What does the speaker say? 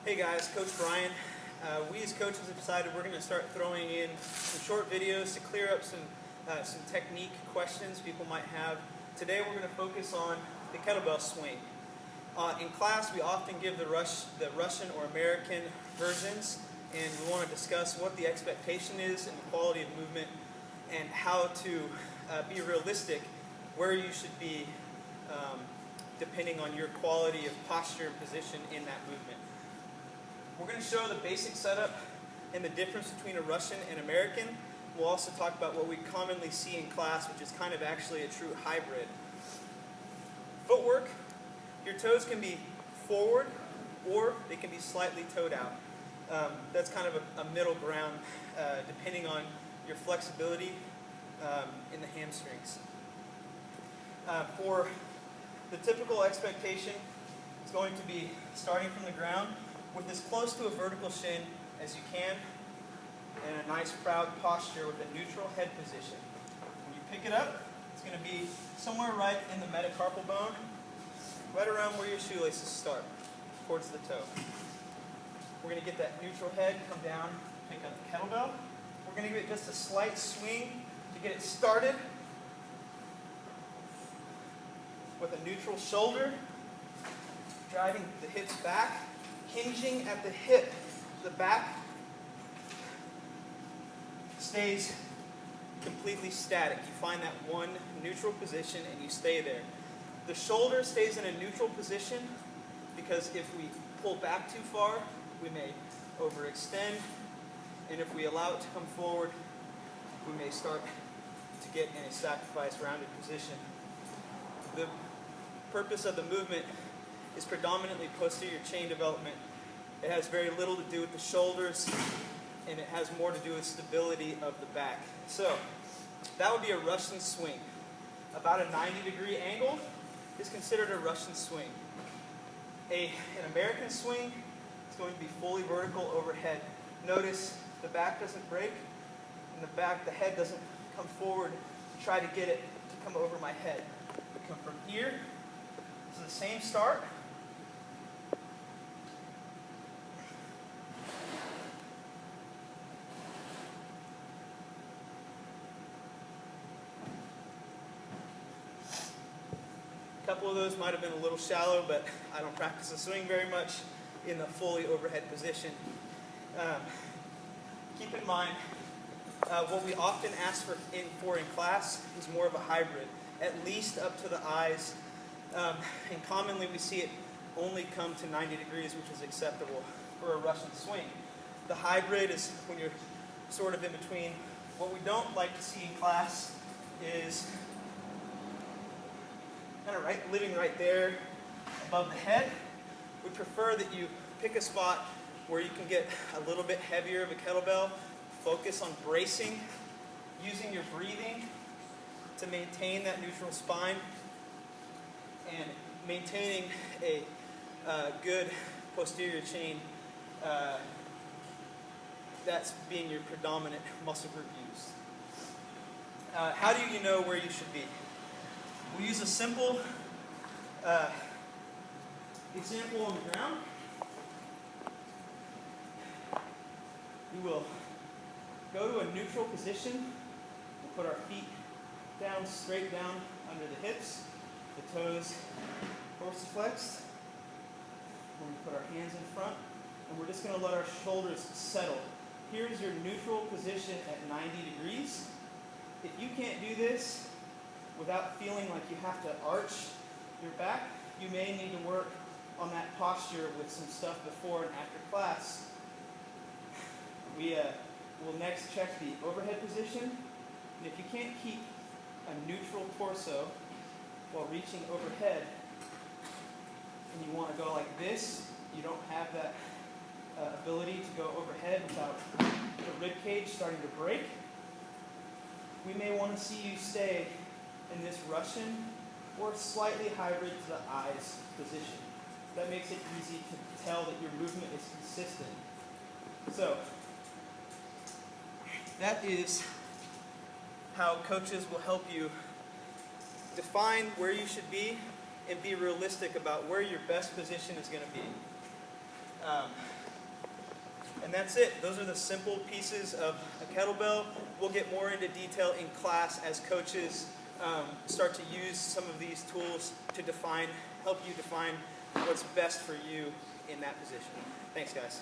Hey guys, Coach Bryan. We as coaches have decided we're going to start throwing in some short videos to clear up some technique questions people might have. Today we're going to focus on the kettlebell swing. In class we often give the Russian or American versions, and we want to discuss what the expectation is and the quality of movement and how to be realistic where you should be depending on your quality of posture and position in that movement. We're going to show the basic setup and the difference between a Russian and American. We'll also talk about what we commonly see in class, which is kind of actually a true hybrid. Footwork, your toes can be forward or they can be slightly toed out. That's kind of a middle ground depending on your flexibility in the hamstrings. For the typical expectation, it's going to be starting from the ground with as close to a vertical shin as you can, and a nice proud posture with a neutral head position. When you pick it up, it's going to be somewhere right in the metacarpal bone, right around where your shoelaces start, towards the toe. We're going to get that neutral head, come down, pick up the kettlebell. We're going to give it just a slight swing to get it started with a neutral shoulder, driving the hips back, hinging at the hip. The back stays completely static. You find that one neutral position and you stay there. The shoulder stays in a neutral position because if we pull back too far, we may overextend, and if we allow it to come forward, we may start to get in a sacrifice rounded position. The purpose of the movement is predominantly posterior chain development. It has very little to do with the shoulders, and it has more to do with stability of the back. So that would be a Russian swing. About a 90-degree angle is considered a Russian swing. An American swing is going to be fully vertical overhead. Notice the back doesn't break, and the head doesn't come forward to try to get it to come over my head. We come from here to the same start. A couple of those might have been a little shallow, but I don't practice the swing very much in the fully overhead position. Keep in mind, what we often ask for in class is more of a hybrid, at least up to the eyes, and commonly we see it only come to 90 degrees, which is acceptable for a Russian swing. The hybrid is when you're sort of in between. What we don't like to see in class is kind of living right there above the head. We prefer that you pick a spot where you can get a little bit heavier of a kettlebell, focus on bracing, using your breathing to maintain that neutral spine, and maintaining a good posterior chain that's being your predominant muscle group used. How do you know where you should be? We use a simple example on the ground. We will go to a neutral position. We'll put our feet down, straight down under the hips, the toes dorsiflexed. We're going to put our hands in front, and we're just going to let our shoulders settle. Here's your neutral position at 90 degrees. If you can't do this without feeling like you have to arch your back, you may need to work on that posture with some stuff before and after class. We will next check the overhead position, and if you can't keep a neutral torso while reaching overhead, and you want to go like this, you don't have that ability to go overhead without the rib cage starting to break, we may want to see you stay in this Russian or slightly hybrid to the eyes position. That makes it easy to tell that your movement is consistent. So that is how coaches will help you define where you should be and be realistic about where your best position is going to be. And that's it. Those are the simple pieces of a kettlebell. We'll get more into detail in class as coaches start to use some of these tools to help you define what's best for you in that position. Thanks, guys.